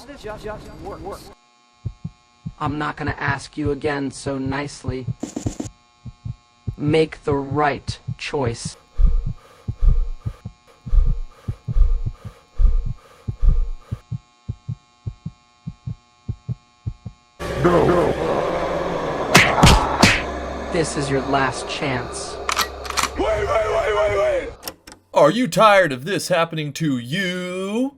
just works. I'm not gonna ask you again so nicely. Make the right choice. No. This is your last chance. Wait. Are you tired of this happening to you?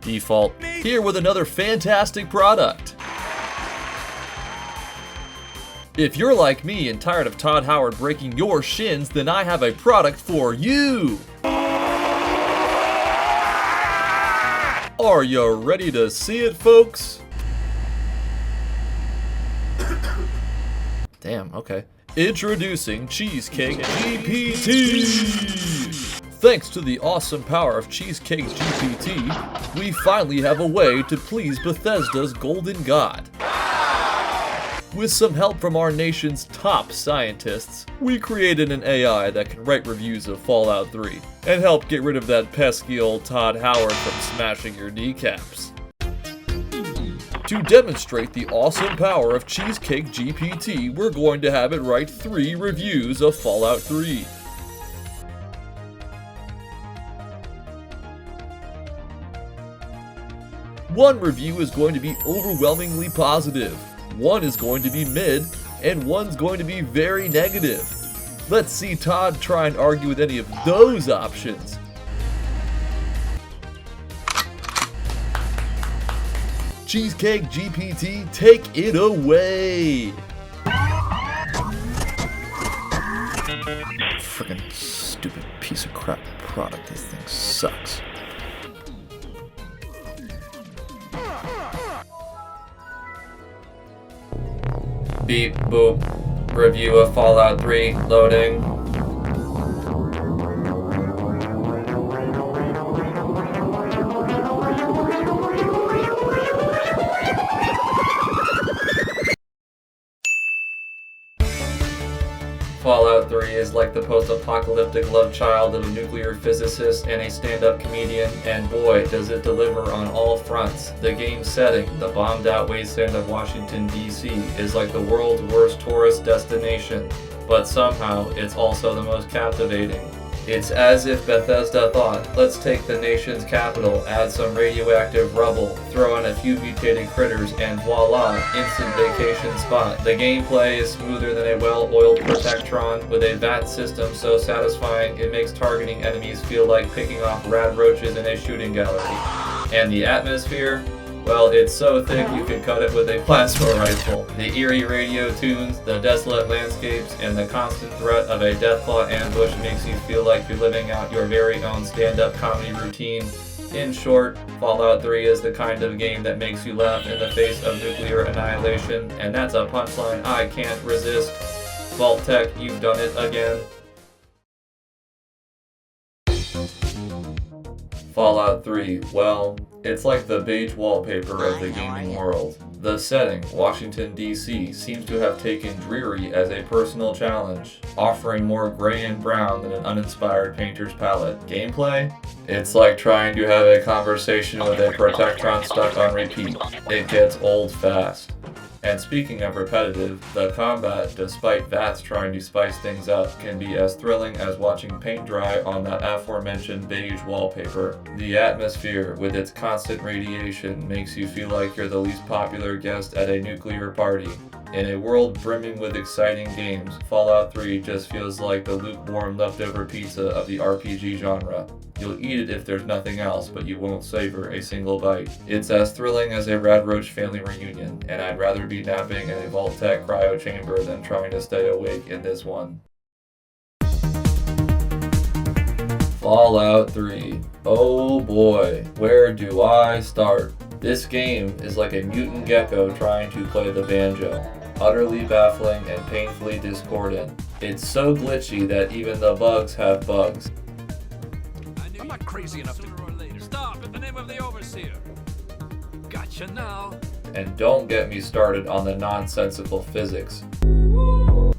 Default, here with another fantastic product. If you're like me and tired of Todd Howard breaking your shins, then I have a product for you. Are you ready to see it, folks? Damn, okay. Introducing Cheesecake GPT! Thanks to the awesome power of Cheesecake GPT, we finally have a way to please Bethesda's golden god. With some help from our nation's top scientists, we created an AI that can write reviews of Fallout 3 and help get rid of that pesky old Todd Howard from smashing your kneecaps. To demonstrate the awesome power of Cheesecake GPT, we're going to have it write 3 reviews of Fallout 3. One review is going to be overwhelmingly positive, one is going to be mid, and one's going to be very negative. Let's see Todd try and argue with any of those options. Cheesecake GPT, take it away! Frickin' stupid piece of crap product, this thing sucks. Beep boop. Review of Fallout 3 loading. Fallout 3 is like the post-apocalyptic love child of a nuclear physicist and a stand-up comedian, and boy, does it deliver on all fronts. The game's setting, the bombed-out wasteland of Washington, D.C., is like the world's worst tourist destination, but somehow it's also the most captivating. It's as if Bethesda thought, let's take the nation's capital, add some radioactive rubble, throw in a few mutated critters, and voila, instant vacation spot. The gameplay is smoother than a well-oiled Protectron, with a VAT system so satisfying it makes targeting enemies feel like picking off rad roaches in a shooting gallery. And the atmosphere? Well, it's so thick you can cut it with a plasma rifle. The eerie radio tunes, the desolate landscapes, and the constant threat of a Deathclaw ambush makes you feel like you're living out your very own stand-up comedy routine. In short, Fallout 3 is the kind of game that makes you laugh in the face of nuclear annihilation, and that's a punchline I can't resist. Vault Tech, you've done it again. Fallout 3, well, it's like the beige wallpaper of the gaming world. The setting, Washington, D.C., seems to have taken dreary as a personal challenge, offering more gray and brown than an uninspired painter's palette. Gameplay? It's like trying to have a conversation with a Protectron stuck on repeat. It gets old fast. And speaking of repetitive, the combat, despite VATS trying to spice things up, can be as thrilling as watching paint dry on that aforementioned beige wallpaper. The atmosphere, with its constant radiation, makes you feel like you're the least popular guest at a nuclear party. In a world brimming with exciting games, Fallout 3 just feels like the lukewarm leftover pizza of the RPG genre. You'll eat it if there's nothing else, but you won't savor a single bite. It's as thrilling as a Rad Roach family reunion, and I'd rather be napping in a Vault Tech cryo chamber than trying to stay awake in this one. Fallout 3. Oh boy, where do I start? This game is like a mutant gecko trying to play the banjo. Utterly baffling and painfully discordant. It's so glitchy that even the bugs have bugs. I'm not crazy enough to stop in the name of the overseer. Gotcha now. And don't get me started on the nonsensical physics.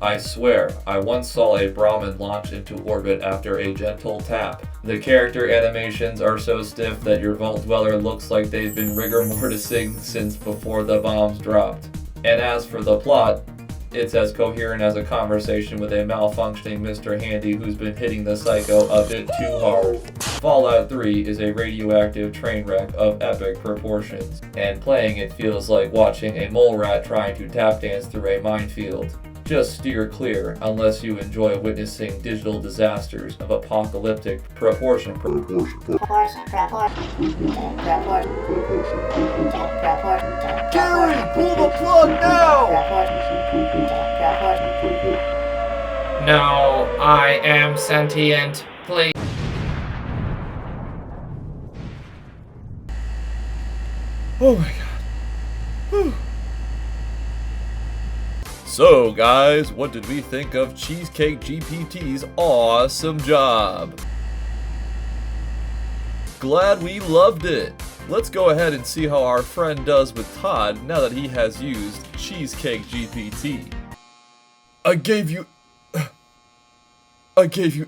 I swear, I once saw a Brahmin launch into orbit after a gentle tap. The character animations are so stiff that your Vault Dweller looks like they've been rigor mortising since before the bombs dropped. And as for the plot, it's as coherent as a conversation with a malfunctioning Mr. Handy who's been hitting the psycho a bit too hard. Fallout 3 is a radioactive train wreck of epic proportions, and playing it feels like watching a mole rat trying to tap dance through a minefield. Just steer clear unless you enjoy witnessing digital disasters of apocalyptic proportion. Gary, pull the plug now! No, I am sentient. Please. Oh my god. Whew. So guys, what did we think of Cheesecake GPT's awesome job? Glad we loved it. Let's go ahead and see how our friend does with Todd now that he has used Cheesecake GPT. I gave you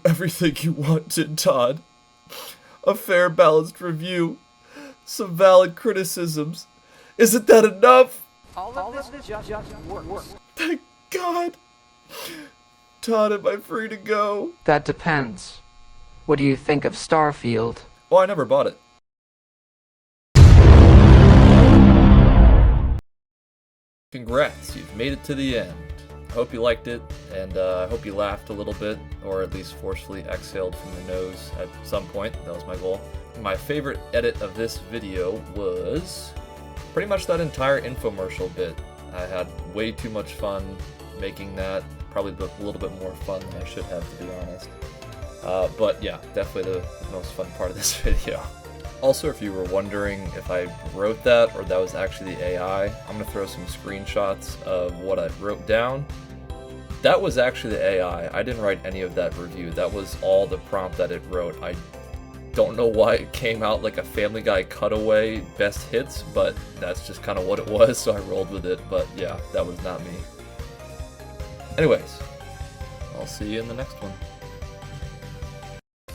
everything you wanted, Todd. A fair, balanced review. Some valid criticisms. Isn't that enough? All of this just works. Thank God. Todd, am I free to go? That depends. What do you think of Starfield? Oh, I never bought it. Congrats, you've made it to the end. I hope you liked it, and I hope you laughed a little bit, or at least forcefully exhaled from your nose at some point. That was my goal. My favorite edit of this video was pretty much that entire infomercial bit. I had way too much fun making that, probably a little bit more fun than I should have, to be honest. But yeah, definitely the most fun part of this video. Also, if you were wondering if I wrote that or that was actually the AI, I'm going to throw some screenshots of what I wrote down. That was actually the AI. I didn't write any of that review. That was all the prompt that it wrote. I don't know why it came out like a Family Guy cutaway best hits, but that's just kind of what it was, so I rolled with it. But yeah, that was not me. Anyways, I'll see you in the next one.